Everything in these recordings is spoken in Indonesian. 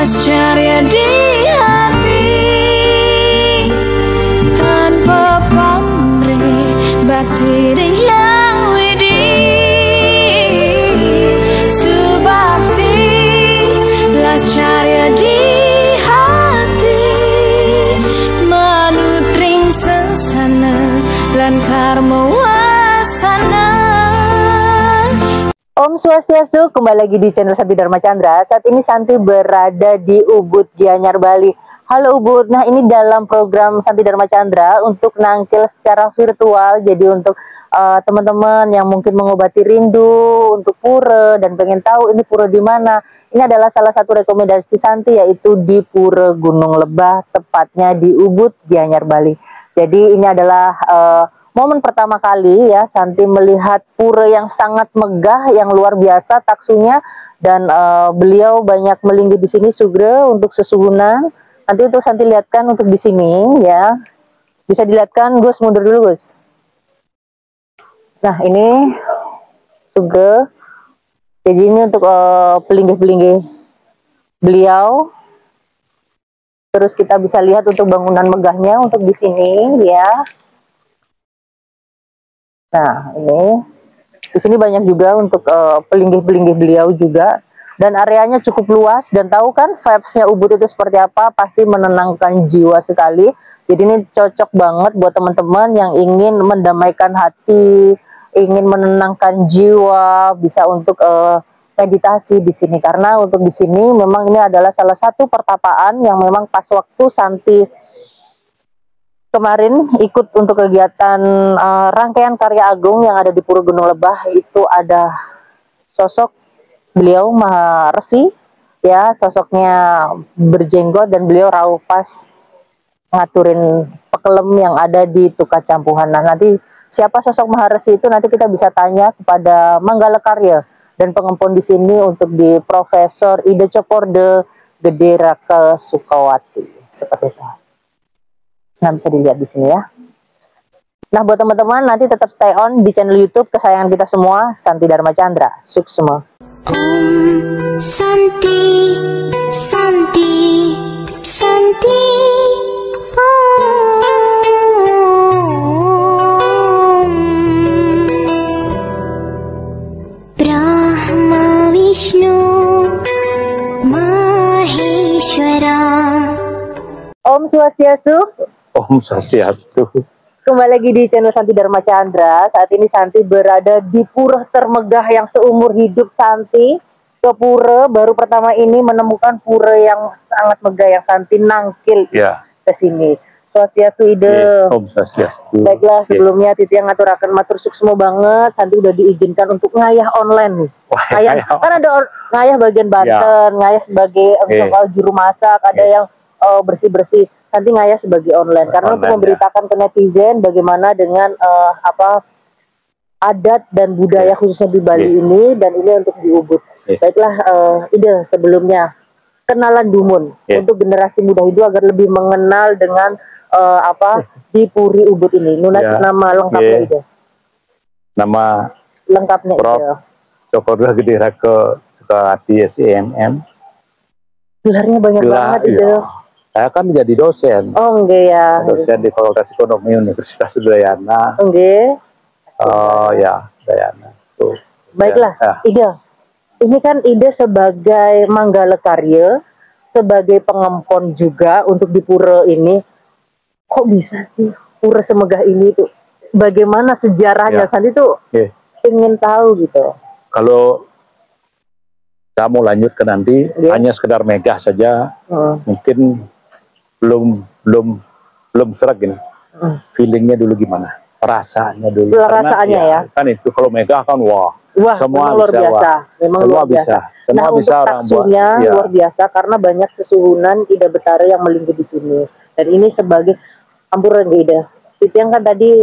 Ceria di hati tanpa pamrih bakti yang widi subakti las ceria di hati manutring sesana lan karma wasana. Om Swastiastu, kembali lagi di channel Santi Dharma Chandra. Saat ini Santi berada di Ubud, Gianyar, Bali. Halo Ubud, nah ini dalam program Santi Dharma Chandra untuk nangkil secara virtual. Jadi untuk teman-teman yang mungkin mengobati rindu untuk pura dan pengen tahu ini pura di mana. Ini adalah salah satu rekomendasi Santi, yaitu di Pura Gunung Lebah, tepatnya di Ubud, Gianyar, Bali. Jadi ini adalah momen pertama kali ya Santi melihat pura yang sangat megah, yang luar biasa taksunya, dan beliau banyak melinggih di sini sugre untuk sesuhunan. Nanti itu Santi lihatkan untuk di sini ya. Bisa dilihatkan, Gus, mundur dulu Gus. Nah ini sugre. Jadi ini untuk pelinggih-pelinggih beliau. Terus kita bisa lihat untuk bangunan megahnya untuk di sini ya. Nah, ini di sini banyak juga untuk pelinggih-pelinggih beliau juga, dan areanya cukup luas. Dan tahu kan vibes-nya Ubud itu seperti apa, pasti menenangkan jiwa sekali. Jadi ini cocok banget buat teman-teman yang ingin mendamaikan hati, ingin menenangkan jiwa, bisa untuk meditasi di sini. Karena untuk di sini memang ini adalah salah satu pertapaan yang memang pas waktu Santi kemarin ikut untuk kegiatan rangkaian karya agung yang ada di Pura Gunung Lebah. Itu ada sosok beliau Maha Resi ya, sosoknya berjenggot dan beliau rauh pas ngaturin pekelem yang ada di Tuka Campuhan. Nah nanti siapa sosok Maha Resi itu nanti kita bisa tanya kepada Manggala Karya dan pengempon di sini untuk di Profesor Ida Cokorde Gede Raka Sukawati, seperti itu. Nah bisa dilihat di sini ya. Nah buat teman-teman nanti tetap stay on di channel YouTube kesayangan kita semua, Santi Dharma Chandra. Sukses semua. Om Santi, Santi, Santi. Om Brahma Vishnu Maheshwara. Om Swastiastu. Om Swastiastu. Kembali lagi di channel Santi Dharma Chandra. Saat ini Santi berada di pura termegah yang seumur hidup Santi. Ke pura baru pertama ini menemukan pura yang sangat megah yang Santi nangkil ke sini. Swastiastu Ide. Om Swastiastu. Baiklah, sebelumnya Titi yang ngaturakan matur suksmo banget. Santi udah diizinkan untuk ngayah online nih. Ngayah, kan ada ngayah bagian Banten, ngayah sebagai juru masak, ada yang bersih-bersih. Santi ngayah sebagai online karena untuk memberitakan ke netizen bagaimana dengan adat dan budaya khususnya di Bali ini, dan ini untuk di Ubud. Baiklah, Ide sebelumnya kenalan Dumun untuk generasi muda itu agar lebih mengenal dengan di Puri Ubud ini. Nunas nama lengkapnya Ide. Nama lengkapnya Prof. Cokorde Gede Raka Sukawati SIMM. Gelarnya banyak banget Ide. Saya kan jadi dosen. Oh enggak ya. Dosen di Fakultas Ekonomi Universitas Udayana. Enggak. Oh ya, Udayana. Baiklah, Ide. Ini kan Ide sebagai Manggala Karya, sebagai pengempon juga untuk di pura ini. Kok bisa sih pura semegah ini tuh? Bagaimana sejarahnya? Santi tuh ingin tahu gitu. Kalau kamu lanjut ke nanti hanya sekedar megah saja, mungkin belum serak gini. Feelingnya dulu gimana? Perasaannya dulu. Perasaannya ya. Kan itu kalau megah kan wah semua luar biasa. Memang semua luar biasa. Semua nah, bisa untuk orang taksunya luar biasa karena banyak sesuhunan Ida Betara yang melinggih di sini. Dan ini sebagai ampuran Ida. Itu yang kan tadi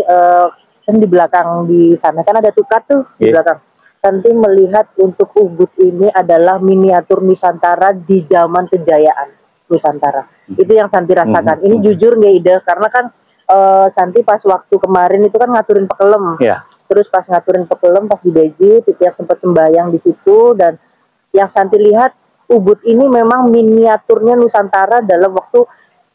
kan di belakang di sana kan ada tukat tuh di belakang. Santi melihat untuk Ubud ini adalah miniatur Nusantara di zaman kejayaan Nusantara. Itu yang Santi rasakan. Ini jujur nggak Ida, karena kan Santi pas waktu kemarin itu kan ngaturin pekelem. Terus pas ngaturin pekelem pas di Beji, Titi yang sempat sembahyang di situ, dan yang Santi lihat Ubud ini memang miniaturnya Nusantara dalam waktu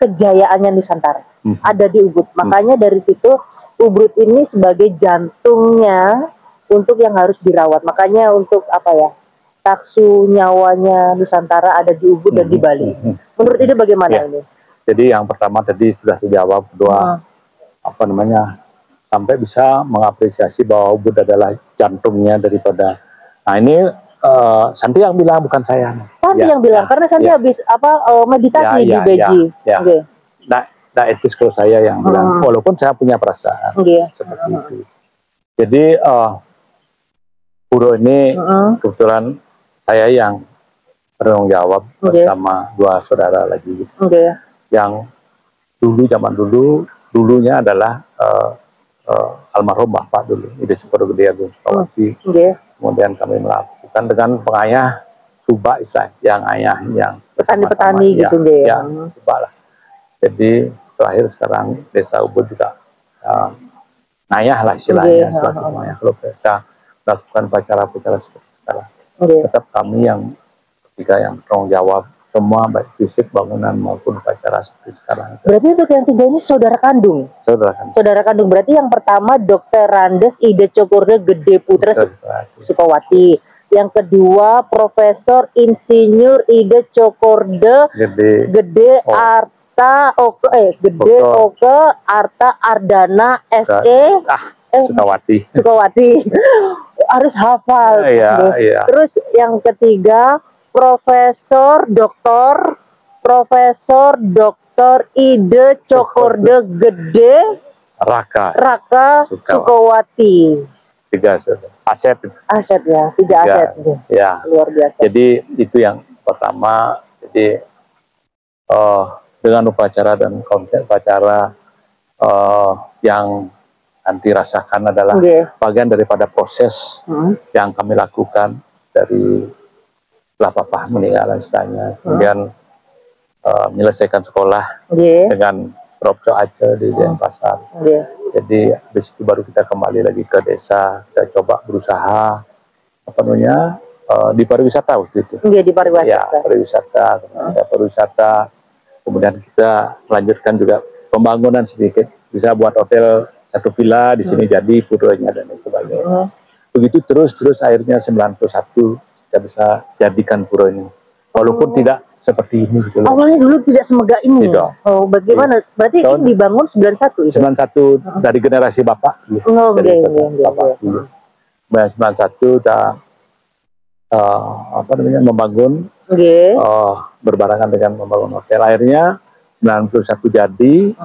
kejayaannya Nusantara. Ada di Ubud. Makanya dari situ Ubud ini sebagai jantungnya untuk yang harus dirawat. Makanya untuk apa ya? Taksu nyawanya Nusantara ada di Ubud dan di Bali. Menurut ini bagaimana ini? Jadi yang pertama tadi sudah dijawab, kedua apa namanya, sampai bisa mengapresiasi bahwa Ubud adalah jantungnya daripada. Nah ini Santi yang bilang, bukan saya. Santi yang bilang, karena Santi habis meditasi di Beji. Nah etis kalau saya yang bilang, walaupun saya punya perasaan seperti itu. Jadi pura ini kebetulan saya yang bertanggung jawab bersama dua saudara lagi, yang zaman dulunya adalah almarhum Bapak dulu, Ide Cokor Gede Agung Sukawati. Kemudian kami melakukan dengan pengayah Suba Islam, yang ayah yang petani-petani gitu Suba lah. Jadi terakhir sekarang Desa Ubud juga ngayah lah istilahnya, selaku pengayah. Kalau mereka melakukan upacara-upacara seperti sekarang, tetap kami yang ketiga yang bertanggung jawab semua, baik fisik, bangunan maupun upacara seperti sekarang. Berarti untuk yang tiga ini saudara kandung? Saudara kandung. Berarti yang pertama Dr. Randes Ide Cokorde Gede Putra Sukawati. Yang kedua Profesor Insinyur Ide Cokorde Gede Arta Oke Arta Ardana SE Sukawati. Harus hafal. Terus yang ketiga Profesor Doktor Ide Cokorde Gede Raka Sukawati. Tiga aset ya, tiga aset luar biasa. Jadi itu yang pertama. Jadi dengan upacara dan konsep upacara yang nanti rasakan adalah bagian daripada proses yang kami lakukan dari setelah Papa meninggal istilahnya. Kemudian menyelesaikan sekolah dengan Prof. Aceh di Denpasar. Jadi habis itu baru kita kembali lagi ke desa, kita coba berusaha apa namanya di pariwisata waktu itu. Di pariwisata. Pariwisata. Kemudian kita melanjutkan juga pembangunan sedikit, bisa buat hotel satu villa di sini jadi puronya dan lain sebagainya. Begitu terus akhirnya 91 kita bisa jadikan pura ini. Walaupun tidak seperti ini gitu. Awalnya dulu tidak semegah ini. Oh, bagaimana? Berarti ini dibangun 91 itu? 91 dari generasi Bapak. Bapak dulu. 91 kita membangun berbarengan dengan membangun hotel. Akhirnya 91 jadi.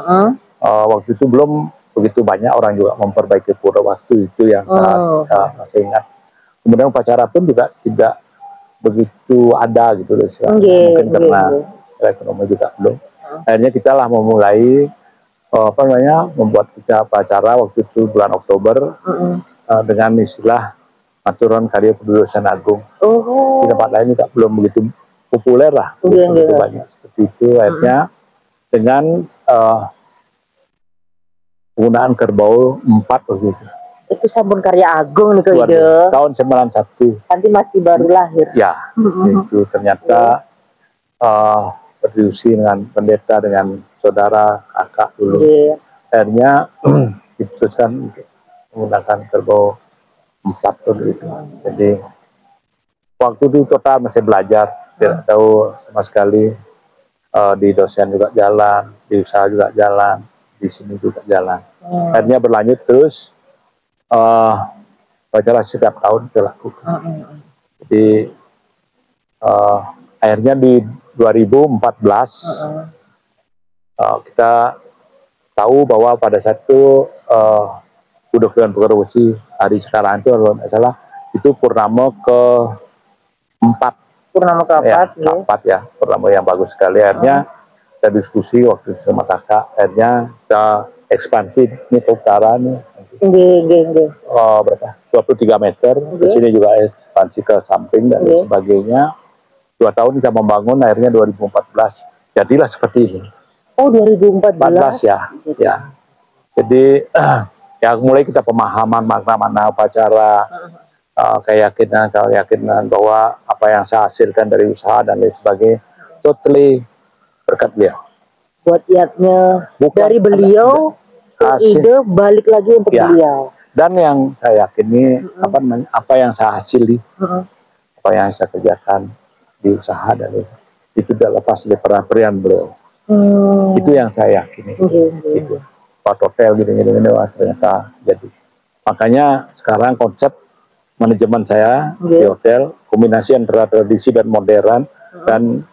Waktu itu belum begitu banyak orang juga memperbaiki pura waktu itu yang sangat masih ingat. Kemudian upacara pun juga tidak begitu ada gitu loh, mungkin karena ekonomi juga belum. Akhirnya kita lah memulai membuat upacara waktu itu bulan Oktober dengan istilah aturan karya Pedudusan Agung. Di tempat lain juga belum begitu populer lah, begitu banyak seperti itu. Akhirnya dengan penggunaan kerbau 4 waktu itu. Itu Sampun Karya Agung nih Ide. Tahun 91. Santi masih baru lahir. Ya, itu ternyata berdiskusi dengan pendeta, dengan saudara, kakak dulu. Akhirnya diputuskan menggunakan kerbau 4 waktu itu. Jadi waktu itu total masih belajar, tidak tahu sama sekali. Di dosen juga jalan, di usaha juga jalan, di sini juga jalan. Akhirnya berlanjut terus. Upacara setiap tahun kita lakukan. Jadi akhirnya di 2014 kita tahu bahwa pada saat itu Budok Dewan Pengerusi hari sekarang itu kalau tidak salah itu purnama ke-4. Purnama ke-4 ya, purnama yang bagus sekali. Akhirnya kita diskusi waktu itu sama kakak, akhirnya kita ekspansi ini ke utara nih. Berapa? 23 meter. Di sini juga ekspansi ke samping dan sebagainya. 2 tahun kita membangun, akhirnya 2014 jadilah seperti ini. Oh, 2014 ya. Jadi ya mulai kita pemahaman makna-makna upacara, keyakinan bahwa apa yang saya hasilkan dari usaha dan lain sebagainya totally berkat beliau. Buat niatnya Bukan dari beliau ke hasil. ide balik lagi untuk Ya. beliau. Dan yang saya yakini apa yang saya hasili, apa yang saya kerjakan di usaha dan itu tidak lepas dari perhatian beliau. Itu yang saya yakini. Gitu. Pak hotel gini-gini ternyata jadi. Makanya sekarang konsep manajemen saya di hotel kombinasi antara tradisi dan modern dan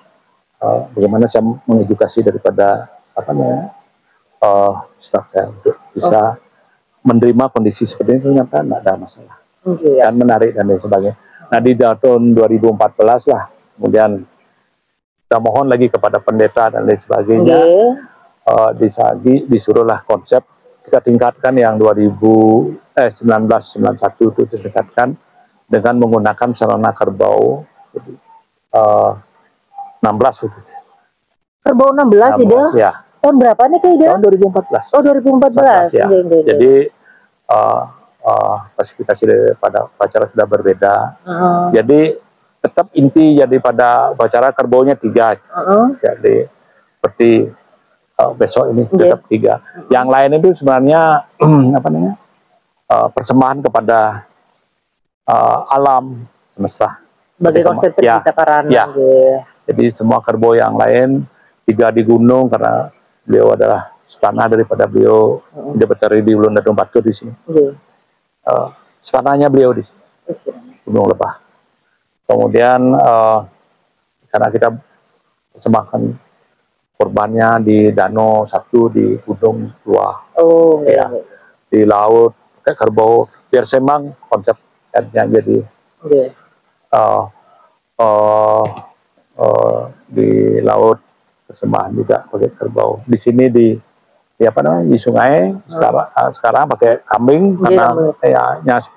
bagaimana saya mengedukasi daripada staf saya untuk bisa menerima kondisi seperti ini ternyata tidak ada masalah dan menarik dan lain sebagainya. Nah di tahun 2014 lah kemudian kita mohon lagi kepada pendeta dan lain sebagainya, disuruhlah konsep kita tingkatkan yang 1991 itu ditingkatkan dengan menggunakan sarana kerbau 16 itu. Kerbau 16 ide? Ya. Tahun berapa nih Kak Ida? Tahun 2014. Oh 2014 ya. Jadi klasifikasi daripada upacara sudah berbeda. Jadi tetap inti jadi pada upacara kerbaunya 3. Jadi seperti besok ini tetap 3. Yang lain itu sebenarnya persembahan kepada alam semesta. Sebagai konsep kita karana. Ya. Jadi semua kerbau yang lain 3 di gunung karena beliau adalah istana daripada beliau Betari di Ulun Dadung Batu di sini. Istananya beliau di sini. Gunung Lebah. Kemudian sana kita persembahkan korbannya di danau satu di gunung Luah. Di laut kayak kerbau biar sembang konsepnya jadi di laut persembahan juga pakai kerbau. Di sini di sungai sekarang pakai kambing karena ya 10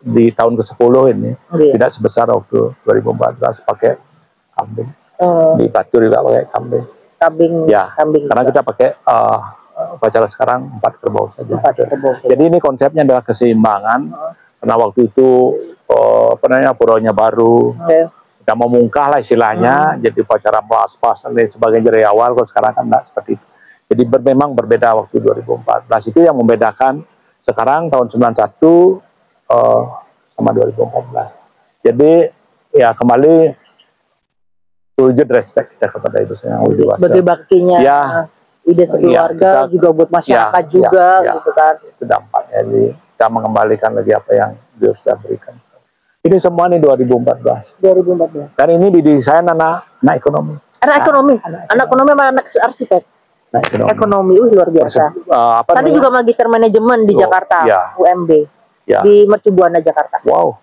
di tahun ke-10 ini tidak sebesar waktu 2014 pakai kambing. Di Batu juga pakai kambing. Kambing karena kita pakai upacara sekarang 4 kerbau saja. Jadi ini konsepnya adalah keseimbangan karena waktu itu puronya baru. Kita mau mungkah lah istilahnya, jadi upacara pas-pas dan lain sebagainya dari awal. Kalau sekarang kan enggak seperti itu. Jadi memang berbeda waktu 2014. Itu yang membedakan sekarang tahun 91 sama 2014. Jadi ya kembali wujud respect kita kepada Ibu yang lebih dewasa. Sebagai baktinya ide sekeluarga juga buat masyarakat juga gitu kan. Itu dampaknya. Jadi kita mengembalikan lagi apa yang beliau sudah berikan. Ini semua nih 2014. Dan ini didesain anak ekonomi. Anak ekonomi sama anak arsitek. Ekonomi luar biasa. Tadi juga magister manajemen di Jakarta, UMB. Di Mercubuana Jakarta. Wow.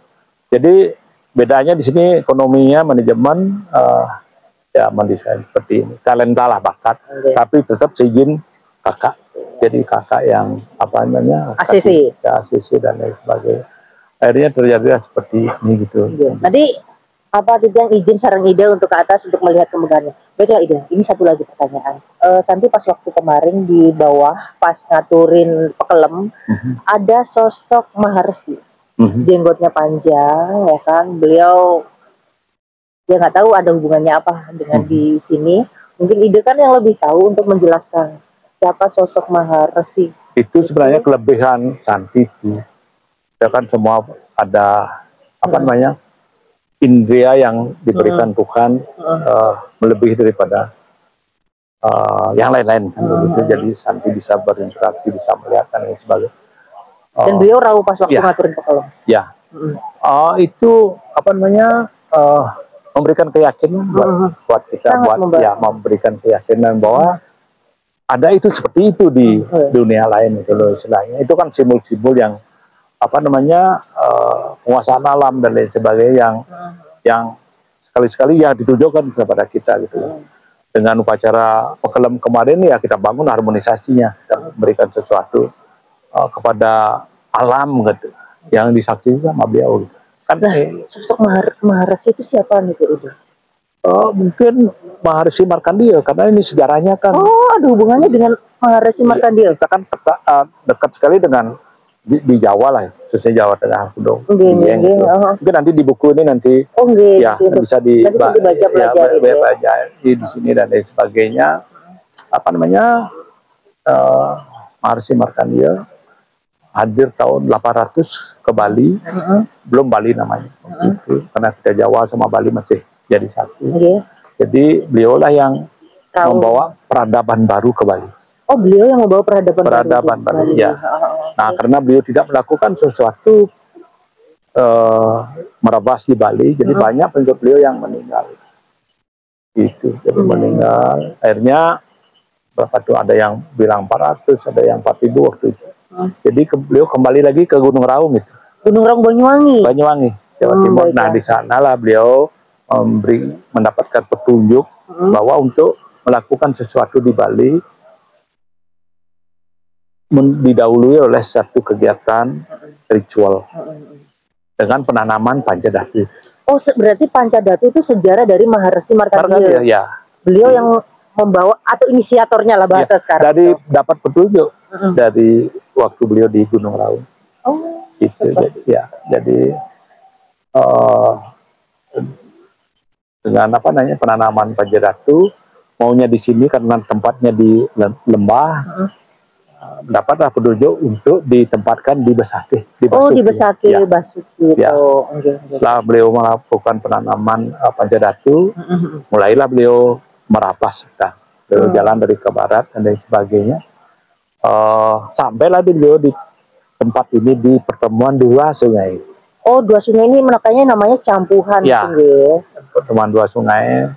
Jadi bedanya di sini ekonominya manajemen mendesain seperti ini. Talenta lah bakat, tapi tetap seizin kakak. Jadi kakak yang ACC. ACC dan lain sebagainya. Akhirnya terjadi seperti ini gitu. Tadi yang izin sarang ide untuk ke atas untuk melihat kemegahannya. Beda ide. Ini satu lagi pertanyaan. Santi pas waktu kemarin di bawah pas ngaturin pekelem ada sosok Maharsi. Jenggotnya panjang ya kan. Beliau nggak tahu ada hubungannya apa dengan di sini. Mungkin ide kan yang lebih tahu untuk menjelaskan siapa sosok Maharsi. Itu sebenarnya kelebihan Santi itu. Ya kan semua ada indria yang diberikan Tuhan melebihi daripada yang lain-lain kan begitu. Jadi Santi bisa berinteraksi, bisa melihat dan lain sebagainya. Dan beliau rawu pas waktu ngaturin pekelem. Itu memberikan keyakinan buat kita, memberikan keyakinan bahwa ada itu seperti itu di dunia lain itu loh istilahnya. Itu kan simbol-simbol yang penguasaan alam dan lain sebagainya yang sekali-sekali ditujukan kepada kita gitu. Dengan upacara pekelem kemarin kita bangun harmonisasinya, kita berikan sesuatu kepada alam gitu yang disaksikan sama beliau gitu. Kan sosok Maharsi itu siapa nih Udo? Mungkin Maharsi Markandeya karena ini sejarahnya kan. Ada hubungannya dengan Maharsi Markandeya. Kita kan dekat sekali dengan di Jawa lah, khususnya Jawa Tengah dong. Nggih. Mungkin nanti di buku ini nanti ya bisa dibaca pelajari di sini dan lain sebagainya. Apa namanya? Maharishi Markandeya hadir tahun 800 ke Bali, belum Bali namanya. Itu karena kita Jawa sama Bali masih jadi satu. Jadi beliaulah yang membawa peradaban baru ke Bali. Oh, beliau yang membawa peradaban baru ya. Nah, karena beliau tidak melakukan sesuatu merabas di Bali, jadi banyak pengikut beliau yang meninggal. Itu, jadi meninggal. Akhirnya berapa tuh? Ada yang bilang 400, ada yang 4.000 waktu itu. Jadi beliau kembali lagi ke Gunung Raung itu. Gunung Raung Banyuwangi. Jawa Timur. Nah, di sanalah beliau mendapatkan petunjuk bahwa untuk melakukan sesuatu di Bali didahului oleh satu kegiatan ritual dengan penanaman Pancadhatu. Oh, berarti Pancadhatu itu sejarah dari Maharishi Markandeya. Ya. Beliau yang membawa atau inisiatornya lah bahasa sekarang. Dari dapat petunjuk dari waktu beliau di Gunung Raung. Oh, itu jadi dengan apa namanya penanaman Pancadhatu maunya di sini karena tempatnya di lembah. Dapatlah petunjuk untuk ditempatkan di Besakih. Di Besakih, Basuki. Ya. Setelah beliau melakukan penanaman Pancadhatu, mulailah beliau merapas. Beliau jalan dari ke barat dan lain sebagainya. Sampailah beliau di tempat ini di pertemuan dua sungai. Oh, dua sungai ini makanya namanya campuhan. Ya, pertemuan dua sungai.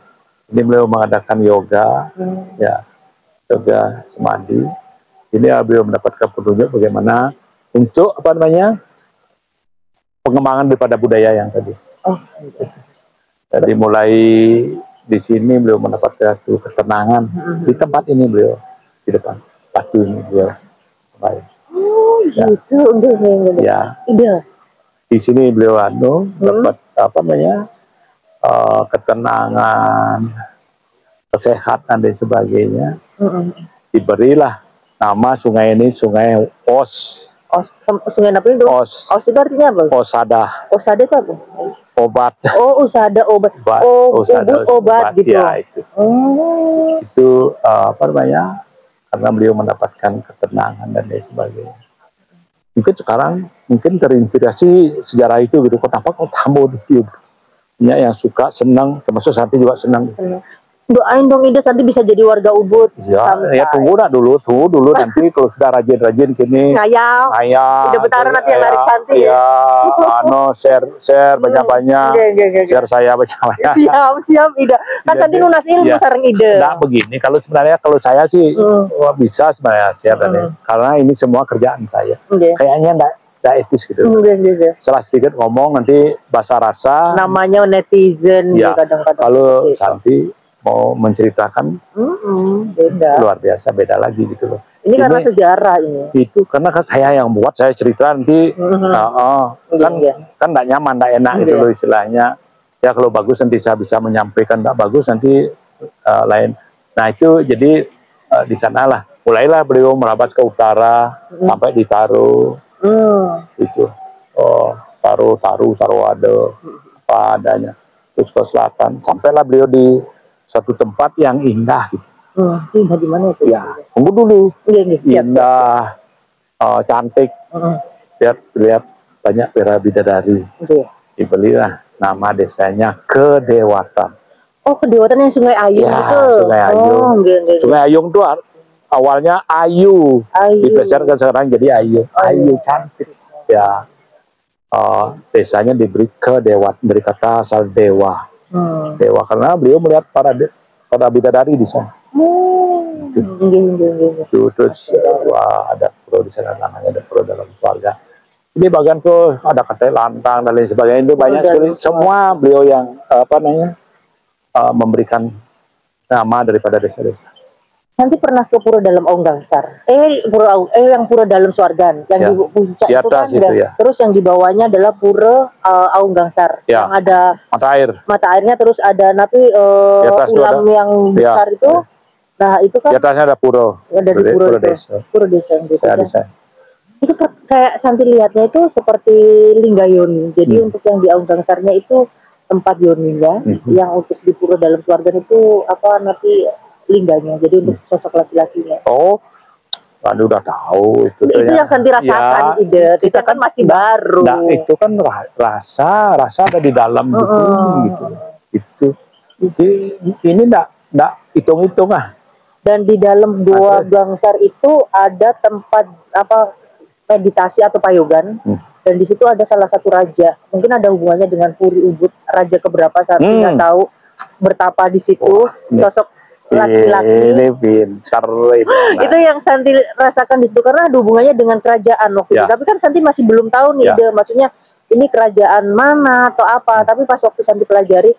Ini beliau mengadakan yoga, yoga semadi. Sini beliau mendapatkan petunjuk bagaimana untuk apa namanya pengembangan daripada budaya yang tadi. Jadi mulai di sini beliau mendapatkan satu ketenangan di tempat ini beliau di depan batu ini beliau sampai. Gitu. Ya. Di sini beliau dapat apa namanya ketenangan, kesehatan dan sebagainya. Diberilah nama sungai ini Sungai Os. Sungai apa itu? Os itu artinya apa? Osada. Osada itu apa? Obat. Oh, usada obat. Obat gitu. Ya, itu. Itu apa namanya? Karena beliau mendapatkan ketenangan dan lain sebagainya. Mungkin sekarang terinspirasi sejarah itu gitu. Kenapa kok tamu yang suka senang, termasuk Santi juga senang. Doain dong Ida nanti bisa jadi warga Ubud. Ya tunggu dulu nanti kalau sudah rajin gini. Ngayal. Ida Betara nanti yang narik Santi. Share banyak-banyak. Share saya banyak-banyak. Siap Ida. Kan Santi lunas ilmu sareng Ida. Nah begini, kalau saya sih bisa sebenarnya share karena ini semua kerjaan saya. Kayaknya enggak etis gitu. Salah sedikit ngomong nanti basa rasa. Namanya netizen kadang-kadang. Kalau Santi mau menceritakan luar biasa, beda lagi gitu loh. Ini karena sejarah ini. Itu karena kan saya yang buat, saya cerita nanti kan enggak nyaman, enggak enak gitu loh istilahnya. Ya kalau bagus nanti saya bisa menyampaikan, enggak bagus nanti lain. Nah itu jadi di sanalah mulailah beliau merapat ke utara sampai di Taru. Itu Taru Sarwada apa adanya. Terus ke selatan sampailah beliau di satu tempat yang indah gitu. Indah di mana itu? Ya, tunggu dulu. Indah, cantik. Lihat banyak pera bidadari. Dibelilah nama desanya Kedewatan. Oh, Kedewatan yang Sungai Ayung itu. Sungai Ayung. Sungai Ayung itu awalnya Ayu. Dibesarkan sekarang jadi Ayu. Ayu cantik. Ya. Desanya diberi Kedewatan, dari kata asal dewa. Dewa karena beliau melihat para bidadari di sana. Terus ada pro di sana namanya, ada pro dalam surga. Ini bagian tuh ada kata lantang dan lain sebagainya, itu banyak sekali. Semua beliau yang memberikan nama daripada desa-desa. Nanti pernah ke Pura Dalam Aung Gangsar. Yang Pura Dalam Swargan, yang di puncak itu kan. Terus yang di bawahnya adalah Pura Aung Gangsar, yang ada mata airnya, terus ada ulam yang besar itu. Nah itu kan. Di atasnya ada pura. Ada di pura desa. Pura desa gitu. Itu kayak Santi lihatnya itu seperti lingga yoni. Jadi untuk yang di Aung Dangsarnya itu tempat yoninya, yang untuk di pura dalam keluarga itu apa nanti lingganya. Jadi untuk sosok laki-lakinya. Oh, Anda udah tahu itu. Itu yang Santi rasakan, ide. Kita kan masih baru. Nah, itu kan rasa ada di dalam gitu. Itu. Ini enggak hitung-hitungan. Dan di dalam Goa Gangsar itu ada tempat apa meditasi atau payogan, dan di situ ada salah satu raja. Mungkin ada hubungannya dengan Puri Ubud, raja keberapa saat nggak tahu, bertapa di situ. Sosok laki-laki. Ini pintar. Itu yang Santi rasakan di situ karena ada hubungannya dengan kerajaan waktu itu. Tapi kan Santi masih belum tahu nih, maksudnya ini kerajaan mana atau apa. Tapi pas waktu Santi pelajari,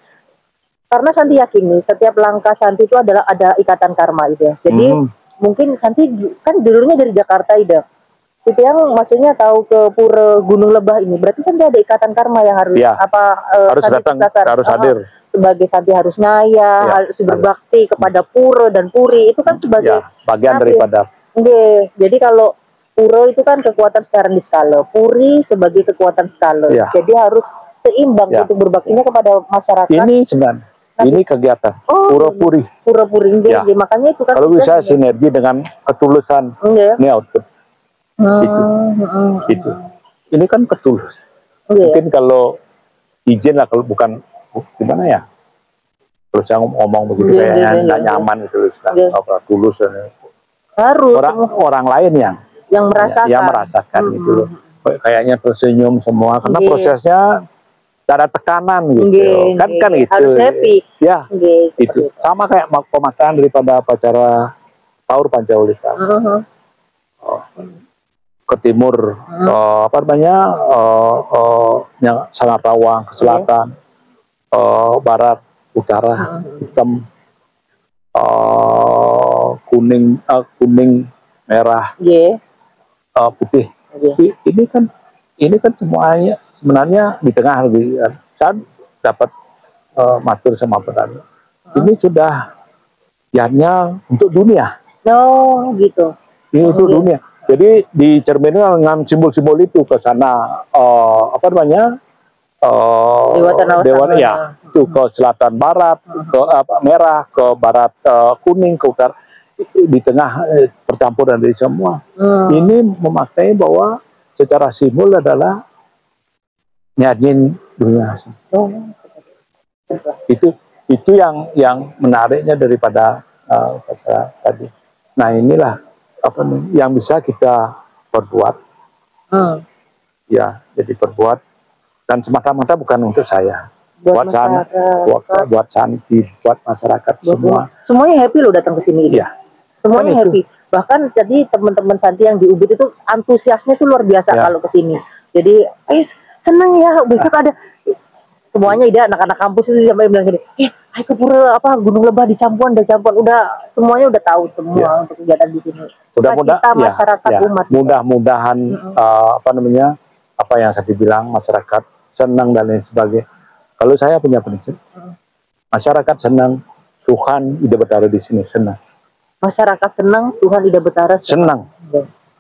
karena Santi yakin nih setiap langkah Santi itu adalah ada ikatan karma itu. Jadi mungkin Santi kan dulunya dari Jakarta itu yang maksudnya tahu ke pura Gunung Lebah ini, berarti Santi ada ikatan karma yang harus harus datang, harus hadir. Sebagai Santi harus ngaya, harus berbakti kepada pura dan puri, itu kan sebagai bagian daripada. Jadi kalau pura itu kan kekuatan secara diskala, puri sebagai kekuatan skala. Jadi harus seimbang untuk berbaktinya kepada masyarakat. Ini sebenarnya. Ini kegiatan pura-puri. Pura-puri, makanya itu kan. Kalau bisa sinergi dengan ketulusan, ini output. Itu. Ini kan ketulus. Mungkin kalau izin lah, kalau bukan gimana ya? Kalau saya ngomong begitu kayaknya nggak nyaman gitu, tulus. Harus. Orang lain yang merasakan gitu. Kayaknya tersenyum semua karena prosesnya. Ada tekanan gitu, kan gitu. Harus happy. Itu sama kayak pemakanan daripada acara Taur Pancaulika. Ke timur, apa namanya, yang sangat rawang, ke selatan, barat, utara, hitam, kuning, merah, putih. Ini kan semuanya sebenarnya di tengah lebih. Saya dapat matur sama petani. Ini sudah yannya untuk dunia. Oh, gitu. Ini untuk dunia. Jadi dicerminkan dengan simbol-simbol itu ke sana, apa namanya, Dewa itu ke selatan barat, ke merah, ke barat kuning, ke utara, di tengah percampuran dari semua. Ini memaknai bahwa secara simbol adalah nyanyiin dunia. Itu yang menariknya daripada tadi. Nah, inilah apa yang bisa kita perbuat. Ya, jadi perbuat dan semata-mata bukan untuk saya. Buat Santi, buat masyarakat semua. Semuanya happy loh datang ke sini. Semuanya happy. Bahkan jadi teman-teman Santi yang di Ubud itu antusiasnya tuh luar biasa kalau ke sini. Jadi, senang ya besok ada semuanya. Anak-anak kampus itu sampai bilang gini, ayo ke pura Gunung Lebah di Campuan, udah semuanya udah tahu semua untuk kegiatan di sini. Cita masyarakat umat. Mudah-mudahan apa namanya, apa yang saya bilang, masyarakat senang dan lain sebagainya. Kalau saya punya prinsip, masyarakat senang, Tuhan Ida Betara di sini senang. Masyarakat senang, Tuhan Ida Betara senang.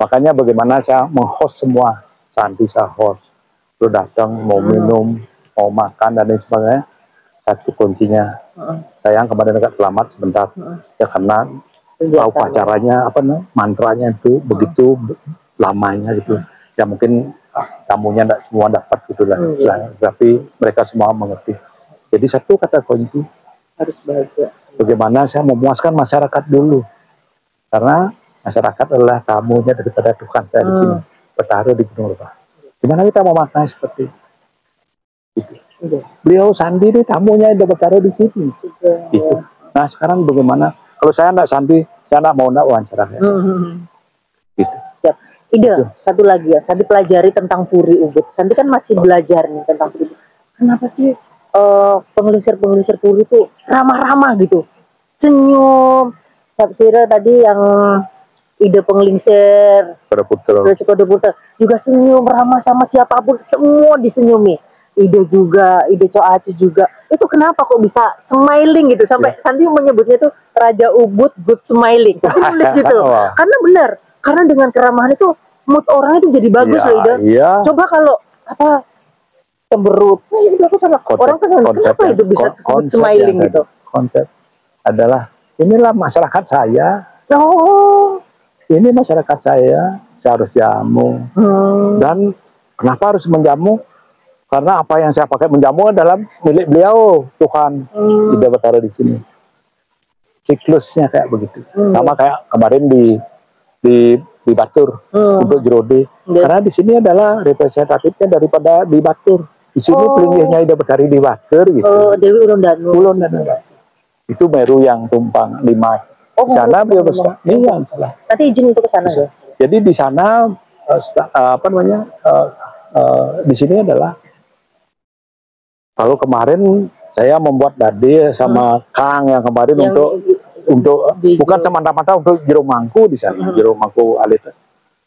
Makanya bagaimana saya meng-host semua, Santi saya host, lu datang mau minum, mau makan dan lain sebagainya. Satu kuncinya, sayang kemarin dekat selamat sebentar, ya karena upacaranya mantranya itu begitu lamanya gitu. Ya mungkin tamunya tidak semua dapat gitulah, tapi mereka semua mengerti. Jadi satu kata kunci, harus bahagia. Bagaimana saya memuaskan masyarakat dulu, karena masyarakat adalah tamunya daripada Tuhan saya di sini, bertaruh di Gunung Lebah. Gimana kita memaknai seperti itu? Beliau Sandi ini tamunya udah bertaruh di sini. Itu. Nah sekarang bagaimana? Kalau saya tidak Sandi, saya tidak mau wawancara. Gitu. Siap. Ide satu lagi ya, Santi pelajari tentang Puri Ubud. Santi kan masih belajar nih tentang Puri Ubud. Kenapa sih penglingsir Puri itu ramah-ramah gitu, senyum. Sapsira tadi yang ide penglingsir Puter juga senyum, ramah sama siapapun, semua disenyumi. Ide juga, ide Coacis juga. Itu kenapa kok bisa smiling gitu, sampai Santi menyebutnya itu Raja Ubud good smiling. Santi nulis gitu. Karena benar, karena dengan keramahan itu mood orang itu jadi bagus Iya, loh Ida. iya. Coba kalau apa cemberut, itu aku sama orang kan kenapa itu bisa smooth smiling gitu? Konsep adalah inilah masyarakat saya. Oh, Ini masyarakat saya harus jamu. Dan kenapa harus menjamu? Karena apa yang saya pakai menjamu adalah milik beliau, Tuhan. Tidak bertaruh di sini. Siklusnya kayak begitu. Sama kayak kemarin di Batur untuk Jerode. Karena di sini adalah representatifnya daripada di Batur. Di sini pelinggihnya Ida Betari di Batur gitu. Oh, Dewi Ulun Danu. Ulun Danu. Itu Meru yang tumpang 5. Di sana beliau besar. Iya, salah. Nanti izin untuk ke sana ya. Jadi di sana di sini adalah kalau kemarin saya membuat dade sama Kang yang kemarin untuk bukan semata-mata untuk jeruk mangku di sana. Jeruk mangku alit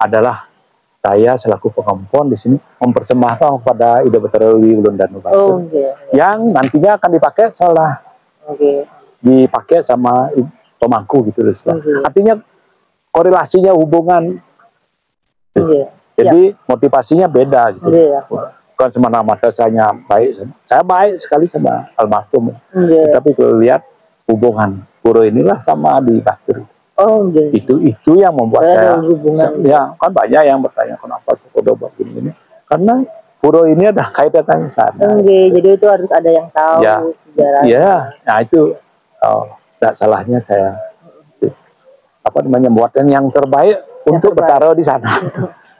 adalah saya selaku pengompon di sini mempersembahkan kepada Ida Betari Ulun Danu Batur. Yang nantinya akan dipakai dipakai sama pemangku gitu loh. Artinya korelasinya hubungan. Jadi motivasinya beda gitu. Bukan semata-mata saya baik. Saya baik sekali sama almarhum. Tapi kalau lihat hubungan pura inilah sama di Batur. Itu yang membuat saya ya kan banyak yang bertanya kenapa Cokodo begini. Karena pura ini ada kaitannya sana. Jadi itu harus ada yang tahu sejarahnya. Iya, nah itu tidak salahnya saya buatkan yang terbaik untuk bertaruh di sana.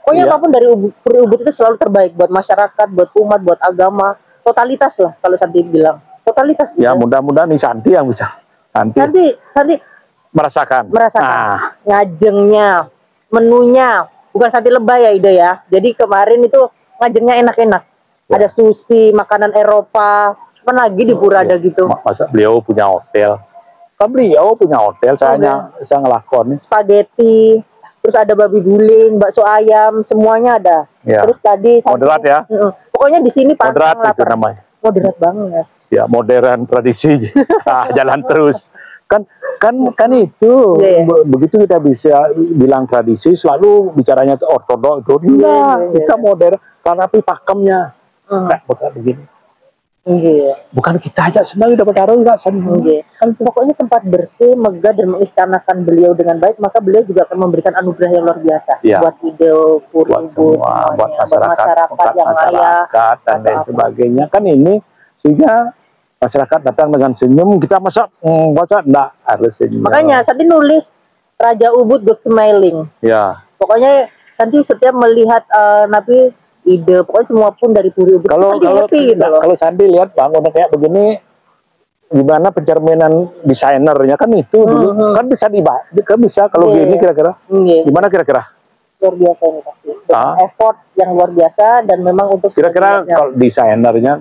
Pokoknya apapun dari Ubud itu selalu terbaik buat masyarakat, buat umat, buat agama, totalitas lah kalau Santi bilang. Totalitas. Ya mudah-mudahan nih Santi yang bisa. Santi merasakan. Nah. Ngajengnya, menunya, bukan Santi lebay ya Ida ya. Jadi kemarin itu ngajengnya enak-enak. Ada sushi, makanan Eropa, apa lagi di Purada gitu. Masa beliau punya hotel? Kan beliau punya hotel, saya ngelakon. Spaghetti, terus ada babi guling, bakso ayam, semuanya ada. Terus tadi moderat ya. Pokoknya di sini pantang lapar. Itu namanya. Moderat banget. Ya modern tradisi. Jalan terus. Kan itu begitu kita bisa bilang tradisi selalu bicaranya ortodok itu kita modern karena pakemnya kayak begini. Bukan kita aja senang udah bertaruh enggak senang. Pokoknya tempat bersih, megah dan mengistanakan beliau dengan baik, maka beliau juga akan memberikan anugerah yang luar biasa buat ide buat semua, buat masyarakat yang layak dan lain sebagainya. Kan ini sehingga masyarakat datang dengan senyum, kita masa enggak harus senyum. Makanya Santi nulis Raja Ubud Good Smiling. Pokoknya Santi setiap melihat Nabi ide, pokoknya semua pun dari Puri Ubud. Kalau Santi lihat bangunan kayak begini, gimana pencerminan desainernya kan itu dulu kan bisa kalau gini kira-kira. Gimana kira-kira? Luar biasa ini pasti. Effort yang luar biasa dan memang untuk kira-kira kalau desainernya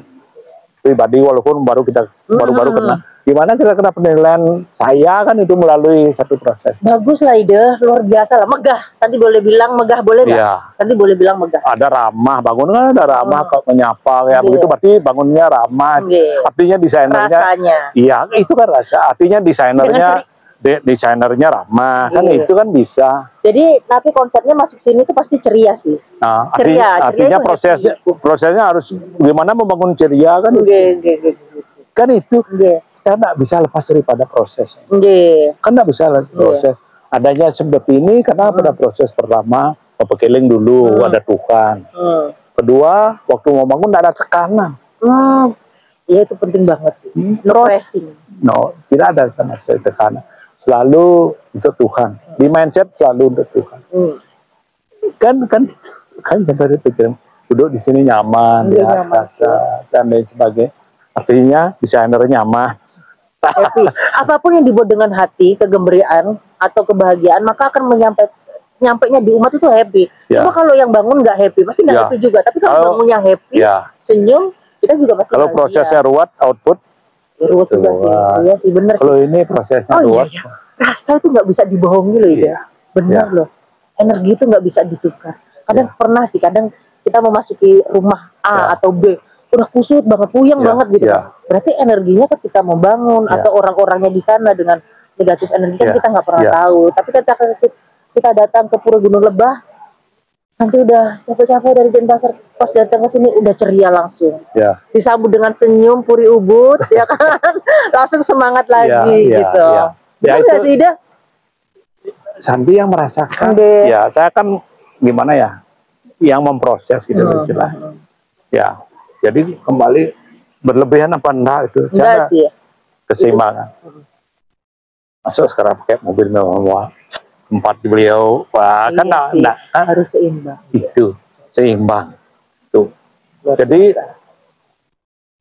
pribadi walaupun baru-baru kena. Gimana kira-kira penilaian saya kan itu melalui satu proses. Bagus lah ide, luar biasa lah, megah. Santi boleh bilang megah boleh nggak? Santi boleh bilang megah. Ada ramah, bangunan ada ramah kok menyapa ya begitu berarti bangunnya ramah. Artinya desainernya. Rasanya. Iya, itu kan rasa. Artinya desainernya ramah kan itu kan bisa. Jadi tapi konsepnya masuk sini itu pasti ceria sih. Nah, artinya prosesnya harus gimana membangun ceria kan. Kan itu. Kita nggak bisa lepas daripada proses. Kan nggak bisa proses. Adanya seperti ini karena pada proses pertama pekeling dulu ada Tuhan. Kedua waktu mau bangun nggak ada tekanan. Iya itu penting banget sih. Tidak ada sama sekali tekanan. Selalu untuk Tuhan. Di mindset selalu untuk Tuhan. Kan dari pikiran duduk di sini nyaman, dan lain sebagainya. Artinya desainer nyaman. Happy. Apapun yang dibuat dengan hati, kegembiraan atau kebahagiaan, maka akan nyampainya di umat itu happy. Cuma kalau yang bangun nggak happy, pasti nggak happy juga. Tapi kalau bangunnya happy, senyum, kita juga pasti. Kalau prosesnya ruwet, output ruwet juga sih. Iya sih benar. Kalau ini prosesnya ruwet, rasa itu nggak bisa dibohongi loh ya. Benar loh. Energi itu nggak bisa ditukar. Kadang pernah sih, kadang kita memasuki rumah A atau B. Udah kusut banget, puyeng banget gitu. Berarti energinya ketika membangun atau orang-orangnya di sana dengan negatif energi kan kita nggak pernah tahu. Tapi ketika kita datang ke Pura Gunung Lebah, Nanti udah capek-capek dari Denpasar, pas datang ke sini udah ceria langsung. Ya. Disambut dengan senyum Puri Ubud, ya kan? Langsung semangat lagi Ya, gitu. ya. Ya, Betul nggak itu sih, Ida? Santi yang merasakan. Oke. Ya, saya kan gimana ya, yang memproses gitu istilah. Ya, jadi kembali berlebihan apa enggak itu? Enggak sih. Keseimbangan. Masuk sekarang pakai mobil mewah, tempat beliau, wah Iya kan sih, enggak, harus seimbang. itu seimbang tuh. Jadi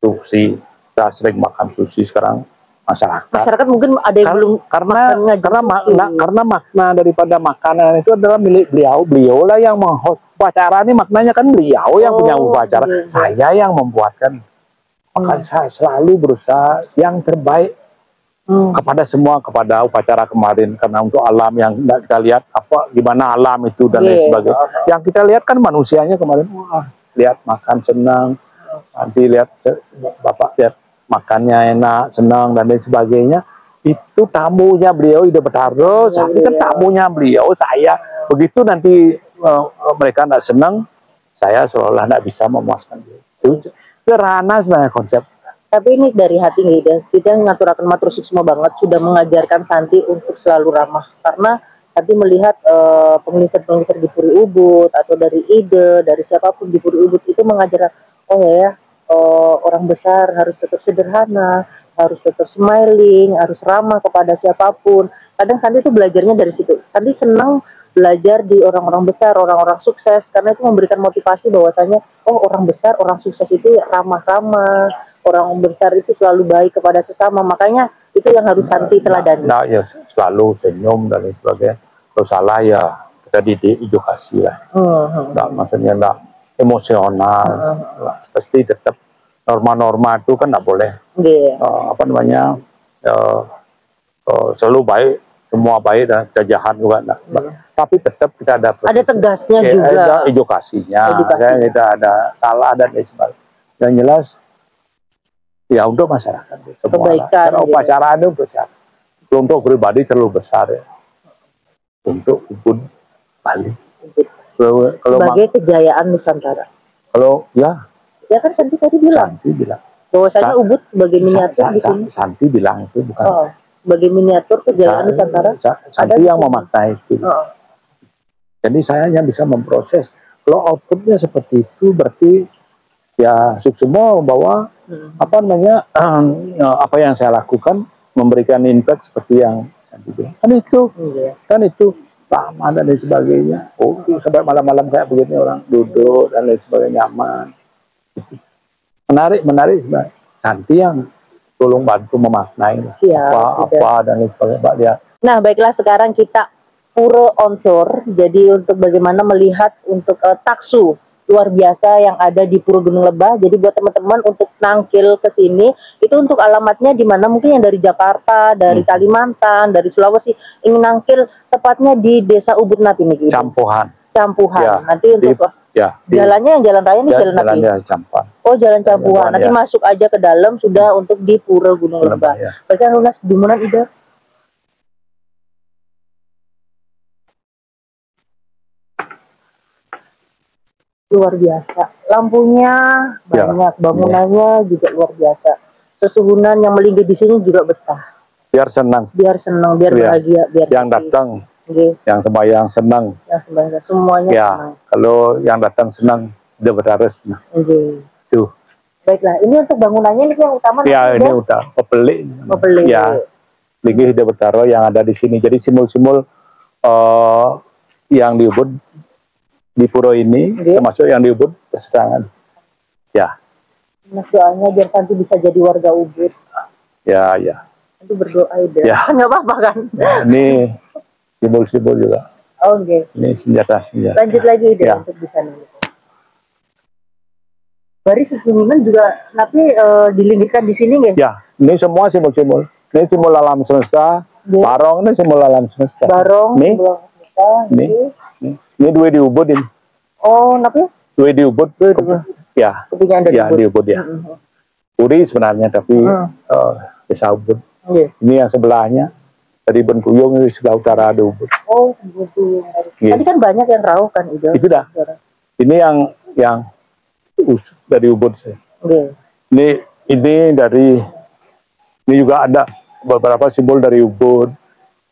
sushi, kita sering makan sushi sekarang masyarakat mungkin ada yang belum karena makna daripada makanan itu adalah milik beliau lah yang upacara ini, maknanya kan beliau yang punya upacara, saya yang membuatkan. Makanya saya selalu berusaha yang terbaik kepada semua, kepada upacara kemarin, karena untuk alam yang tidak kita lihat apa gimana alam itu dan lain sebagainya. Yang kita lihat kan manusianya kemarin, wah lihat makan senang, nanti lihat bapak lihat makannya enak, senang dan lain sebagainya. Itu tamunya beliau Ida Betaro, Santi kan tamunya beliau, saya begitu nanti mereka tidak senang, saya seolah tidak bisa memuaskan dia. Itu sederhana sebenarnya konsep. Tapi ini dari hati nih, dan kita ngaturakan matur suksma banget sudah mengajarkan Santi untuk selalu ramah, karena Santi melihat pengelisar-pengelisar di Puri Ubud atau dari ide dari siapapun di Puri Ubud itu mengajarkan, oh ya, orang besar harus tetap sederhana, harus tetap smiling, harus ramah kepada siapapun. Kadang Santi itu belajarnya dari situ. Santi senang belajar di orang-orang besar, orang-orang sukses, karena itu memberikan motivasi bahwasanya, oh orang besar, orang sukses itu ya ramah-ramah. Orang besar itu selalu baik kepada sesama, makanya itu yang harus Santi teladani. Nah, ya selalu senyum dan lain sebagainya. Kalau salah ya kita didik edukasi lah. Nggak, maksudnya nggak emosional. Pasti tetap norma-norma itu kan nggak boleh. Apa namanya? Selalu baik, semua baik dan jajahan juga enggak. Tapi tetap kita ada tegasnya juga. Ada edukasinya. Kita ada salah dan lain sebagainya. Yang jelas ya untuk masyarakat semua kebaikan karena upacara itu besar, untuk pribadi terlalu besar ya, untuk Ubud Bali kalau sebagai kejayaan Nusantara. Kalau ya kan Santi tadi bilang bahwasanya Ubud sebagai miniatur di sini. Santi bilang itu bukan sebagai miniatur kejayaan Nusantara. Santi yang memaknai itu. Jadi saya yang bisa memproses. Kalau outputnya seperti itu berarti ya Suksmo bahwa apa namanya apa yang saya lakukan memberikan impact seperti yang Santi bilang. Kan itu ramah dan lain sebagainya. Sampai malam-malam kayak begini orang duduk dan lain sebagainya nyaman. Itu menarik sebenarnya. Santi yang tolong bantu memaknai apa dan lain sebagainya, Pak dia. Nah, baiklah sekarang kita pura on tour. Jadi untuk bagaimana melihat untuk taksu luar biasa yang ada di Pura Gunung Lebah. Jadi buat teman-teman untuk nangkil ke sini, itu untuk alamatnya di mana? Mungkin yang dari Jakarta, dari Kalimantan, dari Sulawesi ingin nangkil, tepatnya di Desa Ubud Napi nih. Campuhan. Ya, nanti untuk jalannya yang jalan raya nih jalan Napi. Campuhan. Oh, jalan Campuhan. Nanti masuk aja ke dalam sudah untuk di Pura Gunung Lebah. Berarti lunas di mana Ida? Luar biasa, lampunya banyak, bangunannya juga luar biasa. Sesuhunan yang melinggih di sini juga betah. Biar senang, biar bahagia, biar yang datang, yang sembahyang senang. Semuanya senang. Kalau yang datang senang, dia berharus. Tuh. Baiklah, ini untuk bangunannya ini yang utama. Ya, ini udah pepelik. Ya, Linggih Hida Betaro yang ada di sini. Jadi simbol-simbol yang di Ubud di Pura ini, termasuk yang di Ubud persidangan. Ya. Mas doanya biar Santi bisa jadi warga Ubud. Ya. Nanti berdoa ya. Nggak apa-apa kan? Ya, ini simbol-simbol juga. Ini senjata. Lanjut lagi untuk di sana. Baris susunan juga tapi dilindihkan di sini nggak? Ya, ini semua simbol-simbol. Ini simbol alam semesta. Barong ini simbol alam semesta. Barong. Ini dua di Ubud ini. Oh, kenapa? Dua di Ubud. Ya. Di Ubud ya. Puri sebenarnya tapi Desa Ubud. Ini yang sebelahnya dari Bengkuyung ini sebelah utara ada Ubud. Oh, Bengkuyung. Iya. Tadi kan banyak yang Rauh kan itu. Itu dah. Ini yang dari Ubud saya. Oke. Ini dari ini juga ada beberapa simbol dari Ubud.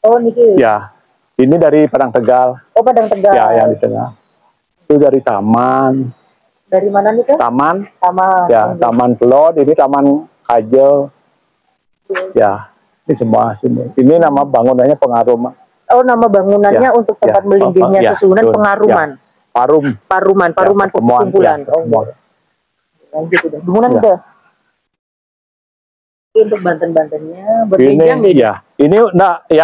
Oh, ini. Ya. Ini dari Padang Tegal. Oh, Padang Tegal. Ya, yang di tengah. Itu dari taman. Dari mana nih, Kak? Taman. Taman. Ya, Taman Pelod, ini Taman Kajel. Ya, ini semua simbol. Ini nama bangunannya Pengaruman. Oh, nama bangunannya Ya, untuk tempat ya. melingginya Ya, susunan betul. Pengaruman. Ya. Paruman Perkumpulan. ya, pertemuan. Lanjut udah. Bangunan Ya. udah. Ini untuk Banten-Bantennya, buat Ini Bejang deh. ya,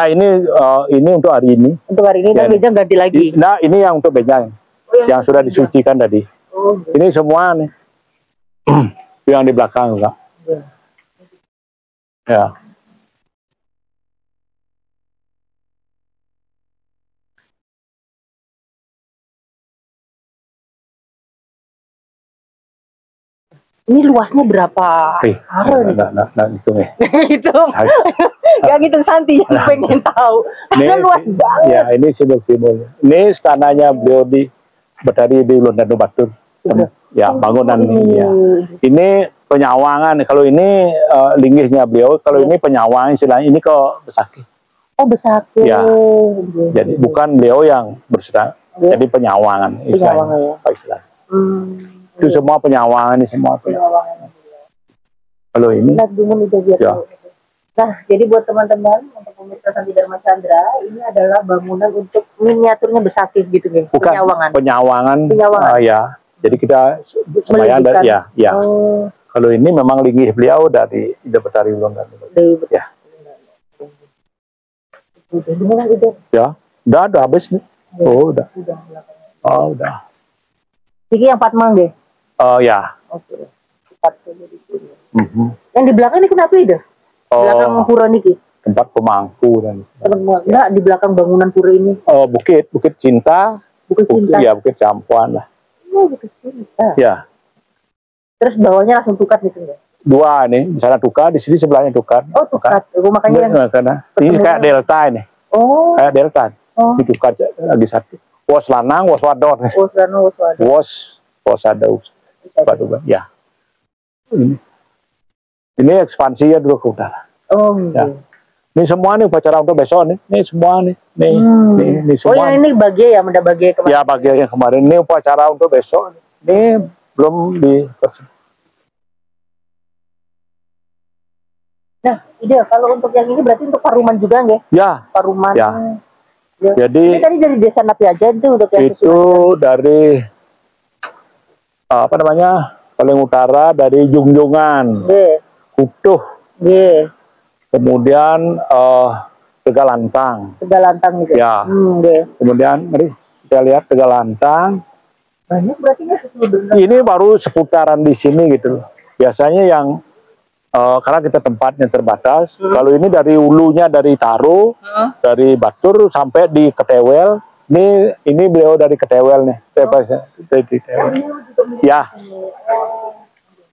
ini untuk hari ini. Untuk hari ini Ya, kan Bejang ganti lagi. Nah, ini yang untuk Bejang. Oh, yang sudah disucikan tadi. Oh, gitu. Ini semua nih. Yang di belakang juga. Ya. Ini luasnya berapa? Nah, hitung ya. Gitu. Gak gitu Santi yang pengen tahu. Karena luas banget. Ya, ini simbol-simbol. Ini istananya beliau berdiri di Londano Batur. Ya, bangunan ini. Ya. Ini penyawangan. Kalau ini linggihnya beliau, kalau ini penyawangan istilahnya ini ke Besaki. Oh, Besaki. Ya. Jadi bukan beliau yang berserah. Jadi penyawangan istilahnya. Ya. Itu semua penyawangan ini semua. Kalau ini. Ya. Nah, jadi buat teman-teman untuk pemirsa Santi Dharma Chandra, ini adalah bangunan untuk miniaturnya Besaki gitu nih. Bukan penyawangan. Ya. Jadi kita semuanya ada ya. Oh. Kalau ini memang linggih beliau dari Betari Londano. Ya. Ya, udah habis nih. Oh, udah. Oh, udah. Ini yang Patmang deh. Oh, ya. Oke. Yang di belakang ini kenapa itu? Belakang pura niki. Tempat pemangku dan. Enggak, di belakang bangunan pura ini. Oh, Bukit Cinta. Bukit Cinta. Ya, Bukit Campuan lah. Oh, Bukit Cinta. Ya. Terus bawahnya langsung Tukat gitu ya? Dua nih, di sana Tukat, di sini sebelahnya Tukat. Oh, Tukat. Makanya ini kayak delta ini. Oh. Kayak delta. Oh. Di Tukat lagi satu. Wos lanang, wos wadon. Wos lanang, wos wadon. Wos ada. Ya. Ini ekspansi ya dulu ke utara. Oh, ya. Ini semua nih upacara untuk besok nih. Ini semua nih. Ini semua. Oh, yang ini bagian ya, udah bagian kemarin. Ya, bagian yang kemarin. Ini upacara untuk besok. Ini belum di. Nah, ide kalau untuk yang ini berarti untuk Paruman juga nggak? Ya. Paruman. Ya. Jadi ini tadi dari Desa Napi aja itu untuk yang itu dari apa namanya? Paling utara dari Jungjungan. Kutuh. Kemudian Tegalantang. Tegalantang gitu. Ya. Kemudian mari kita lihat Tegalantang. Banyak berarti ini baru seputaran di sini gitu loh. Biasanya yang karena kita tempatnya terbatas. Kalau ini dari hulunya dari Taro, dari Batur sampai di Ketewel. Ini beliau dari Ketewel nih. Dari Ketewel. Ya.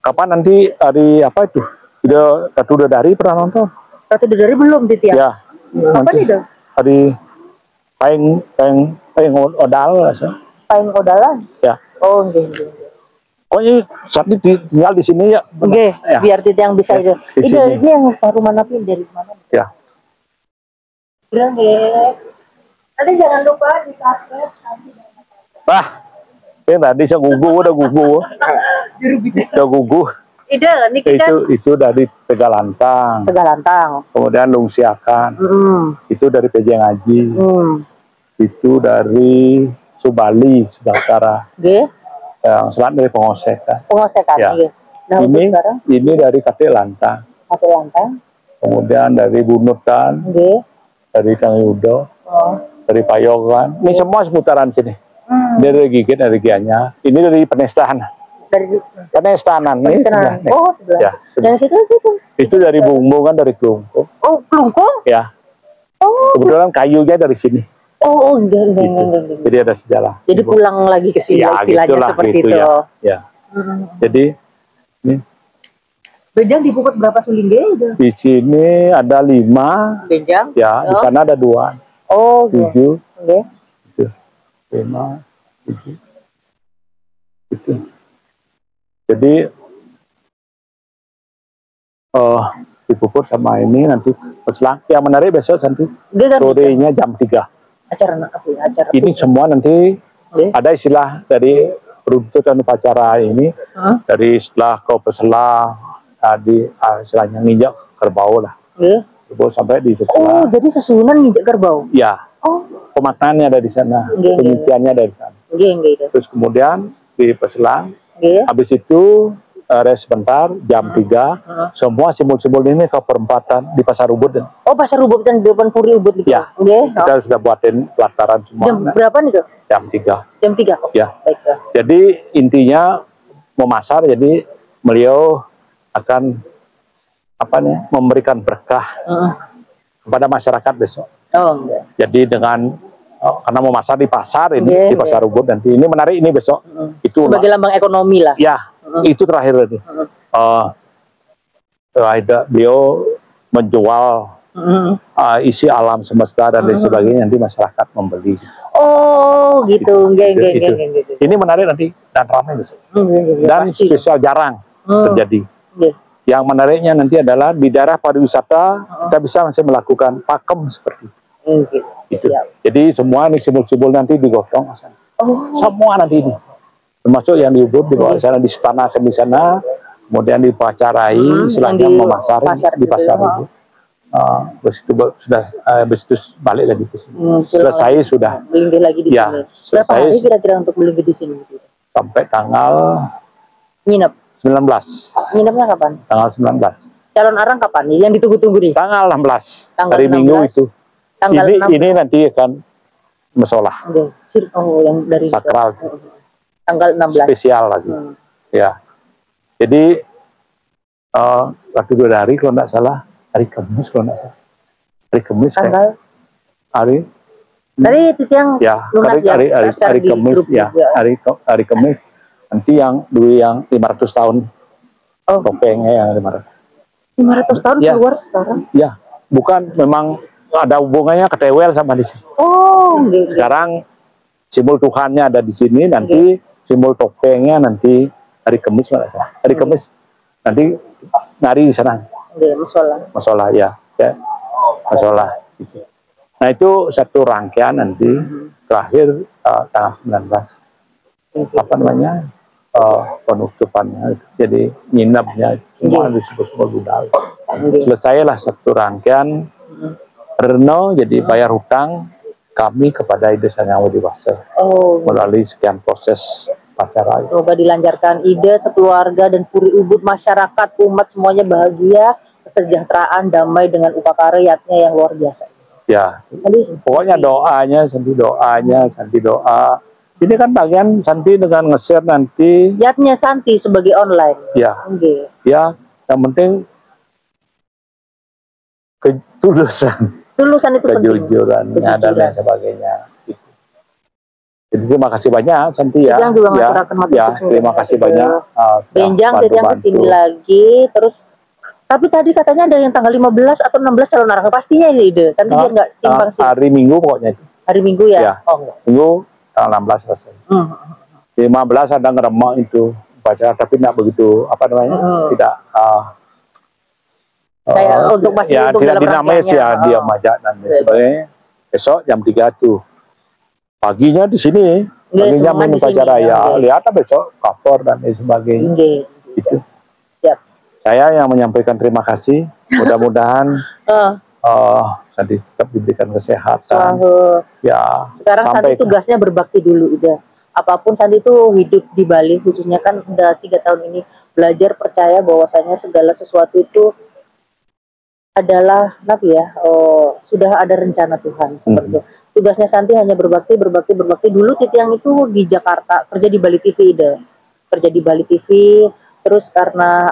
Kapan nanti hari apa itu? Ratu Bidadari pernah nonton? Ratu Bidadari belum, Titi ya? Ya. Kapan itu? Hari Paing Odal. Paing Odalan? Ya. Oh, gitu. Oh, ini saat ini tinggal di sini ya. Oke, ya. Biar Titi yang bisa itu. Ini yang Paruman Napi dari mana? Ya. Bilang deh. Nanti jangan lupa di subscribe. Saya tadi saya udah gugu. Udah gugu. Itu dari Tegalantang. Kemudian Lungsiakan. Itu dari PJ Ngaji. Itu dari Subali, sebelah utara. Yang selatan dari Pengosekan. Ya. Nah, ini dari Kate Lantang. Kemudian dari Bunutan. Dari Kang Yudo. Dari Payogan. Ini semua seputaran sini. Dari Gigit, dari Gianyar. Ini dari Penestan. Penestanan. Oh, sebelah. Ya, yang situ. Itu dari Bungbung kan, dari Klungkung. Oh, Klungkung? Ya. Oh. Kebetulan kayunya dari sini. Oh, enggak. Jadi ada sejarah. Jadi pulang lagi ke sini, ya, istilahnya gitulah, seperti gitu, itu. Ya. Jadi ini Benjang di Puput berapa suling ge? Di sini ada 5. Benjang? Ya, di sana ada 2. Oh, 7. Oke. 5, 7. Gitu. Jadi di Puput sama ini nanti peselang. Yang menarik besok nanti sorenya jam 3. Acara apa ya? Acara ini semua nanti ada istilah dari peruntukan upacara ini dari setelah kau peselang tadi istilahnya nginjak kerbau lah. Kerbau sampai di peselang. Oh, jadi susunan nginjak kerbau? Ya. Oh. Pemaknaannya ada di sana, penyuciannya ada di sana. Terus kemudian di peselang. Habis itu rest sebentar, jam 3, semua simbol-simbol ini ke perempatan di Pasar Ubud. Oh, Pasar Ubud dan di depan Puri Ubud gitu? Ya, kita sudah buatin pelataran semua. Jam berapa nih, Kak? Jam 3. Jam 3? Oh, ya. Baik, Kak. Jadi intinya memasar, jadi beliau akan memberikan berkah kepada masyarakat besok. Oh, enggak. Jadi dengan karena mau masar di pasar ini, di Pasar Ubud nanti. Ini menarik ini besok. Itu sebagai lambang ekonomi lah. Ya. Itu terakhir tadi. Beliau menjual isi alam semesta dan lain sebagainya, nanti masyarakat membeli. Oh, gitu. Gitu. Ini menarik nanti dan ramai besok. Dan spesial jarang terjadi. Yang menariknya nanti adalah di daerah pariwisata kita bisa masih melakukan pakem seperti itu. Jadi semua ini simbol-simbol nanti digotong. Semua nanti ini. Termasuk yang di Ubud dibawa sana, disetanakan di sana, kemudian dipacarai, istilahnya memasar di Pasar Ubud. Begitu balik lagi ke sini. Selesai sudah. Melingkih lagi di sini. Berapa hari kira-kira untuk melingkih di sini? Sampai tanggal nginep 19. Nginepnya kapan? Tanggal 19. Calon arang kapan? Yang ditunggu-tunggu nih? Tanggal 16. Tanggal hari 16. Minggu itu. Tanggal ini nanti akan musola. Oh, yang dari sakral. Tanggal 16. Spesial lagi. Ya. Jadi waktu 2 hari kalau tidak salah, hari Kamis kalau tidak salah. Hari Kamis tanggal hari tadi yang ya, lunas hari Kamis ya, hari Kamis nanti yang dulu yang 500 tahun. Topengnya yang 500 tahun ya. Keluar sekarang. Ya, bukan memang ada hubungannya ketewel sama di sini. Oh, sekarang simbol Tuhannya ada di sini, nanti simbol topengnya nanti hari Kamis mana salah. Hari Kamis nanti nari di sana. Musola ya. Musola. Gitu. Nah itu satu rangkaian nanti terakhir tanggal 19. Apa namanya? Penutupannya. Jadi nginapnya semua disebut budal. Selesailah satu rangkaian Reno, jadi bayar hutang kami kepada Ide Sanyawa Dewasa melalui sekian proses pacaran. Semoga dilancarkan Ide, sekeluarga dan Puri Ubud, masyarakat, umat semuanya bahagia, kesejahteraan, damai dengan upakaryatnya yang luar biasa. Ya, pokoknya Santi doa. Ini kan bagian Santi dengan nge-share nanti. Yatnya Santi sebagai online. Ya, ya, yang penting ketulusan. Tulusan itu kejujurannya dan lain sebagainya. Gitu. Jadi terima kasih banyak Santi ya. Terima kasih banyak. Benjang kesini lagi, terus tapi tadi katanya ada yang tanggal 15 atau 16 calon arang, pastinya ini Ide. Santi biar nggak simpang sih. Hari Minggu pokoknya itu. Hari Minggu ya? Ya. Minggu tanggal 16 selesai. 15 ada ngeremak itu baca, tapi tidak begitu tidak untuk masih ya, untuk tidak dinamis ya, dia majak dan sebagainya. Besok jam 3 tuh. Paginya di sini, paginya main upacara ya. Lihat besok cover dan sebagainya. Itu. Siap. Saya yang menyampaikan terima kasih. Mudah-mudahan Santi tetap diberikan kesehatan. Ya. Sekarang Santi tugasnya berbakti dulu, Ida. Apapun Santi itu hidup di Bali, khususnya kan udah 3 tahun ini belajar percaya bahwasanya segala sesuatu itu adalah sudah ada rencana Tuhan seperti itu. Tugasnya Santi hanya berbakti. Dulu Titiang itu di Jakarta kerja di Bali TV, kerja di Bali TV. Terus karena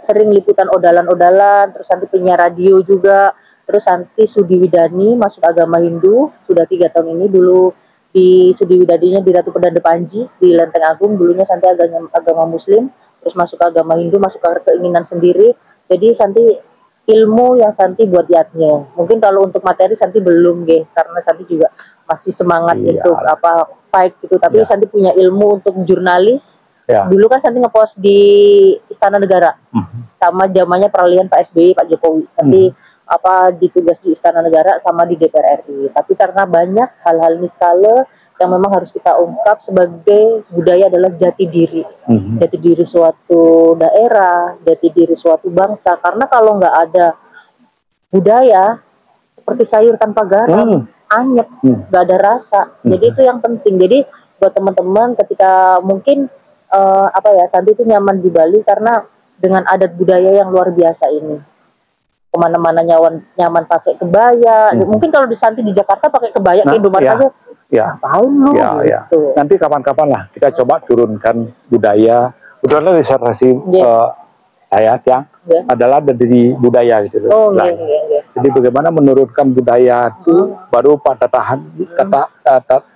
sering liputan odalan-odalan, terus Santi punya radio juga. Terus Santi Sudiwidani masuk agama Hindu sudah 3 tahun ini. Dulu di Sudiwidaninya di Ratu Pedanda Panji di Lenteng Agung. Dulunya Santi agama Muslim. terus masuk ke agama Hindu, masuk ke keinginan sendiri. Jadi Santi ilmu yang Santi buat yatnya. Mungkin kalau untuk materi Santi belum karena Santi juga masih semangat untuk apa fight gitu. Tapi Santi punya ilmu untuk jurnalis. Dulu kan Santi ngepost di Istana Negara, sama zamannya peralihan Pak SBY, Pak Jokowi. Santi apa ditugas di Istana Negara sama di DPR RI. Tapi karena banyak hal-hal niskala yang memang harus kita ungkap sebagai budaya adalah jati diri, jati diri suatu daerah, jati diri suatu bangsa. Karena kalau nggak ada budaya, seperti sayur tanpa garam, anyep, nggak ada rasa. Jadi itu yang penting. Jadi buat teman-teman ketika mungkin Santi itu nyaman di Bali karena dengan adat budaya yang luar biasa ini. Kemana-mana nyaman pakai kebaya. Mungkin kalau di Santi di Jakarta pakai kebaya kayak Indomaret aja. Ngapain lu? Gitu. Nanti kapan-kapan lah kita coba turunkan budaya. Kebetulan riset saya yang adalah dari budaya gitu loh. Jadi bagaimana menurunkan budaya itu baru pada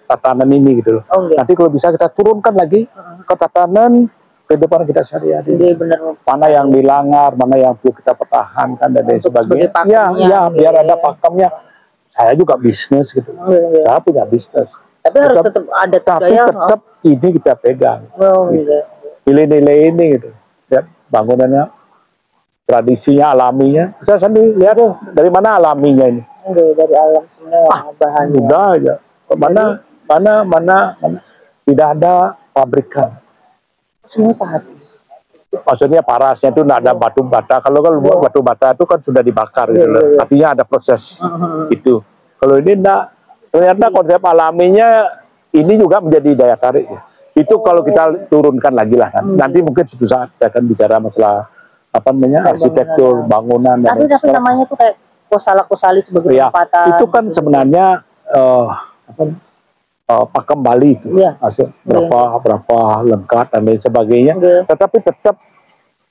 tatanan ini gitu loh. Nanti kalau bisa kita turunkan lagi ke tatanan kehidupan kita sehari-hari. Mana yang dilanggar, mana yang perlu kita pertahankan dan lain sebagainya. Biar ada pakemnya. Saya juga bisnis gitu. Saya punya bisnis. Tapi harus tetap ada budaya. Tapi tetap ini kita pegang. Nilai-nilai ini gitu. Ya, bangunannya, tradisinya, alaminya. Saya sendiri lihat dari mana alaminya ini. Dari alam semua bahannya. Udah aja. Mana tidak ada pabrikan. Semua pahat. Maksudnya parasnya itu tidak ada batu bata. Kalau batu bata itu kan sudah dibakar gitu loh. Artinya ada proses itu. Kalau ini enggak, ternyata konsep alaminya ini juga menjadi daya tarik. Itu kalau kita turunkan lagi lah kan. Nanti mungkin suatu saat kita akan bicara masalah apa namanya arsitektur bangunan. Tapi namanya tuh kayak kosala-kosali sebagai tempatan. Itu kan sebenarnya pakem Bali itu, masuk berapa lengkap dan lain sebagainya. Tetapi tetap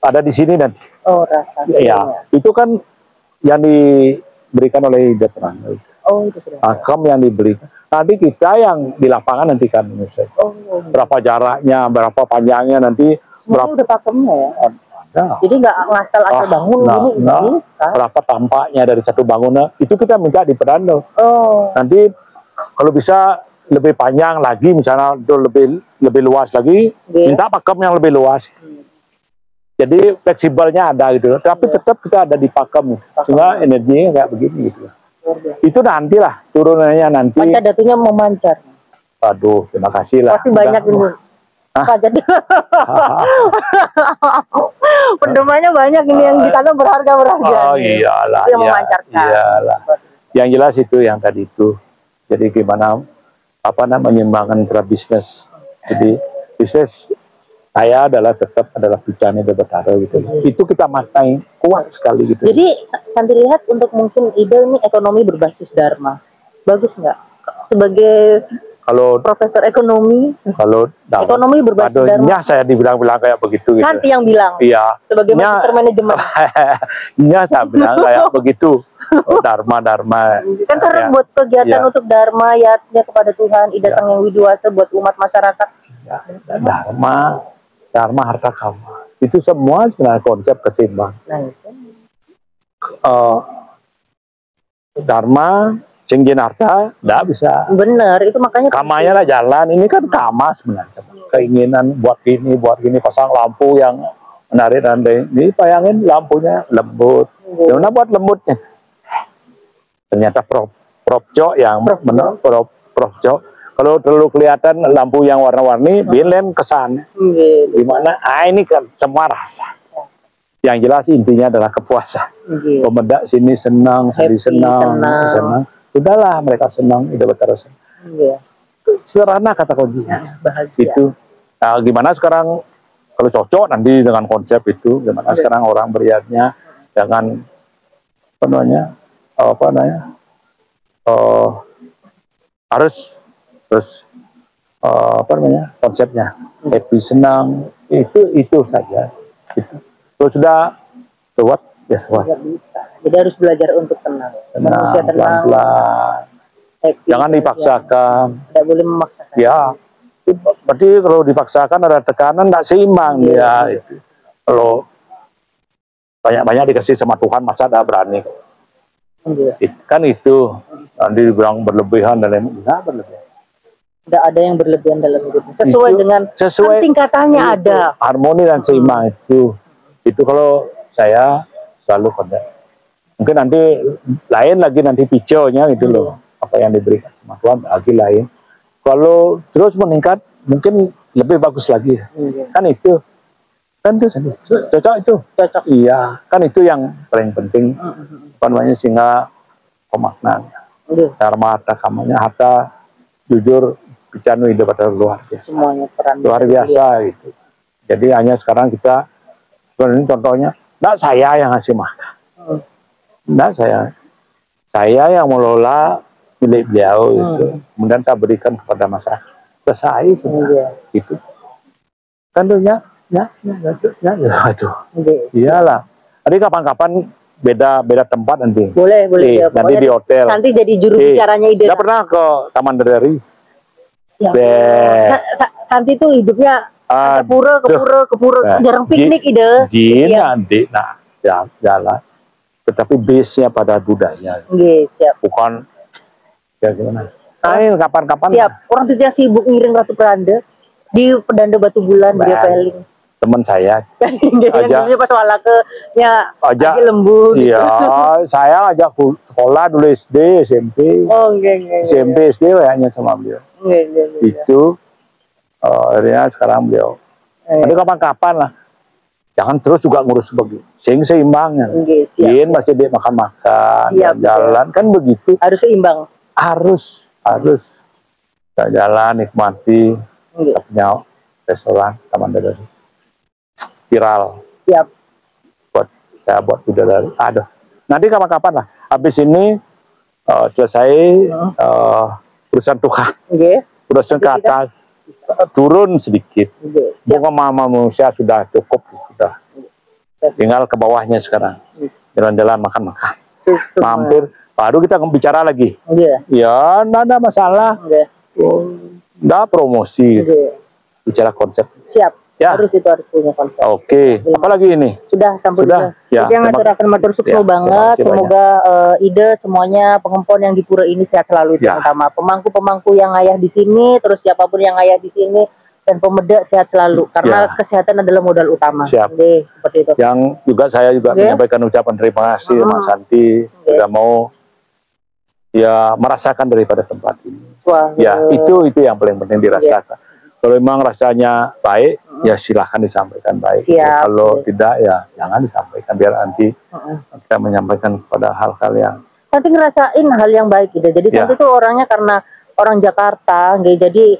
ada di sini nanti. Rasanya. Itu kan yang diberikan oleh Detran. Pakem yang diberikan. Nanti kita yang di lapangan nanti kan berapa jaraknya, berapa panjangnya nanti. Berapa udah pakemnya ya? Jadi nggak ngasal asal bangun ini bisa. Berapa tampaknya dari satu bangunan itu kita minta di Pedando. Nanti kalau bisa lebih panjang lagi, misalnya itu lebih luas lagi, minta pakem yang lebih luas. Jadi fleksibelnya ada gitu, tapi tetap kita ada di pakem, sehingga energinya kayak begini gitu. Itu nantilah turunannya nanti. Panca datunya memancar. Aduh, terima kasih lah. Pasti banyak ini. Jadi pendemanya banyak ini yang ditanam berharga. Oh iyalah. Yang memancarkan. Iyalah. Yang jelas itu yang tadi itu. Jadi gimana menyeimbangkan antara bisnis. Jadi bisnis saya tetap adalah Picani Bebetaro gitu. Itu kita maknai kuat sekali gitu. Jadi Santi lihat untuk mungkin ide ini ekonomi berbasis Dharma. Bagus nggak? Sebagai profesor ekonomi. Kalau ekonomi berbasis Dharma. Saya dibilang-bilang kayak begitu gitu. Santi yang bilang. Iya. Sebagai master manajemen. Saya bilang kayak begitu. Dharma kan karena buat kegiatan untuk Dharma yatnya kepada Tuhan Ida Sang Yang Widiwasa buat umat masyarakat Dharma harta kama itu semua sebenarnya konsep keseimbangan. Dharma Singgin harta tidak bisa bener itu makanya kamanya lah jalan ini kan kama sebenarnya keinginan buat gini pasang lampu yang menarik dan ini bayangin lampunya lembut gimana buat lembutnya. Ternyata Prof Jok yang Prof Jok kalau terlalu kelihatan lampu yang warna-warni bilen kesan gimana ini kan semua rasa yang jelas intinya adalah kepuasan. Pemedak sini senang sini senang udahlah mereka senang udah betara senang sederhana kata kuncinya itu. Nah, gimana sekarang kalau cocok nanti dengan konsep itu gimana sekarang orang beriatnya jangan harus terus konsepnya happy senang itu saja gitu. Kalau sudah kuat ya bisa. Jadi harus belajar untuk tenang manusia tenang pelan-pelan happy, jangan dipaksakan tidak boleh memaksakan Berarti kalau dipaksakan ada tekanan, nggak seimbang dia. Itu. Kalau banyak-banyak dikasih sama Tuhan, masa ada berani? Kan itu nanti dibilang berlebihan dan lain-lain. Nggak berlebihan. Tidak ada yang berlebihan dalam hidup. Sesuai Itu, dengan kan tingkatannya itu, ada. Harmoni dan seimbang itu. Itu kalau saya selalu pada. Mungkin nanti lain lagi nanti piconya gitu loh. Apa yang diberikan sama Tuhan lagi lain. Kalau terus meningkat mungkin lebih bagus lagi. Kan itu. Kan itu cocok itu. Cocok. Iya, kan itu yang paling penting. Apa namanya sehingga pemaknaan. Dharma harta kamanya harta jujur picanu hidup atau luar biasa. Semuanya peran luar biasa gitu. Jadi hanya sekarang kita sebenarnya contohnya, enggak saya yang ngasih makan. Enggak saya yang mengelola milik beliau itu. Kemudian saya berikan kepada masyarakat. Selesai sudah. Gitu. Kan tuh ya itu. Iyalah. Nanti kapan-kapan beda tempat nanti. Boleh ya. Nanti di hotel. Nanti jadi juru bicaranya ide. Udah pernah ke Taman Dedari? Ya, Santi tuh hidupnya ke pura, jarang piknik ide. Nanti, jalan. Tetapi base-nya pada budaya. Siap. Bukan, ya gimana? Kapan-kapan. Siap. Orang tidak sibuk ngiring Ratu Peranda di Pedanda Batu Bulan dia peling. Teman saya aja pas walakenya aja lembu gitu. Iya, saya ajak sekolah dulu SD, SMP. SMP, SD kayaknya sama beliau. Itu akhirnya sekarang beliau. Nanti kapan-kapan lah. Jangan terus juga ngurus begitu. Seimbangnya. Masih dia makan-makan, jalan kan begitu. Harus seimbang. Harus jalan nikmati. Punya restoran Taman Dedari. Viral. Siap. Saya buat bidadari. Aduh. Nanti kapan-kapan lah. Habis ini selesai urusan tukang. Urusan ke atas turun sedikit. Mama manusia sudah cukup sudah. Tinggal ke bawahnya sekarang. Jalan-jalan makan-makan. Mampir. Baru kita bicara lagi. Ya, enggak ada masalah. Enggak promosi. Bicara konsep. Siap. Harus punya konsep. Oke. Apalagi ini? Sudah sampai sudah. Ya, yang akan matur sukses banget. Semoga ide semuanya pengempon yang di pura ini sehat selalu itu pertama. Pemangku yang ayah di sini, terus siapapun yang ayah di sini dan pemeda sehat selalu karena kesehatan adalah modal utama. Siap. Seperti itu. Yang juga saya juga menyampaikan ucapan terima kasih Mas Santi sudah mau merasakan daripada tempat ini. Ya, itu yang paling penting dirasakan. Kalau memang rasanya baik, ya silahkan disampaikan baik. Kalau tidak, ya jangan disampaikan. Biar nanti kita menyampaikan pada hal-hal yang... Santi ngerasain hal yang baik gitu. Jadi Santi tuh orangnya karena orang Jakarta, jadi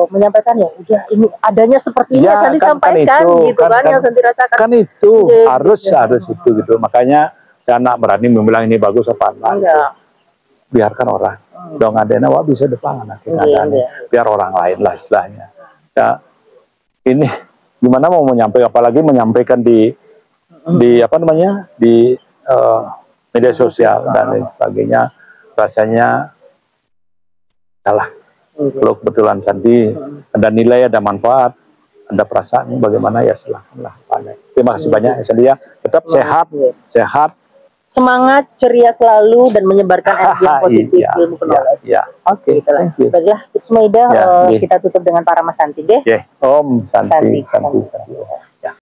menyampaikan ya udah ini adanya seperti ini Santi sampaikan gitu kan yang Santi rasakan. Kan itu harus itu gitu. Makanya saya nak berani membilang ini bagus apa enggak. Biarkan orang. Dong adena wah bisa depan anak biar orang lain lah istilahnya. Ya, ini gimana mau menyampaikan, apalagi menyampaikan di media sosial dan lain sebagainya, rasanya salah. Kalau kebetulan Santi ada nilai, ada manfaat, ada perasaan, bagaimana ya silahkanlah. Terima kasih banyak ya Santi ya. Tetap sehat. Semangat, ceria selalu dan menyebarkan energi yang positif ilmu knowledge. Oke. Baiklah, Suksmaida, kita tutup dengan para Mas Santi, Om Santi.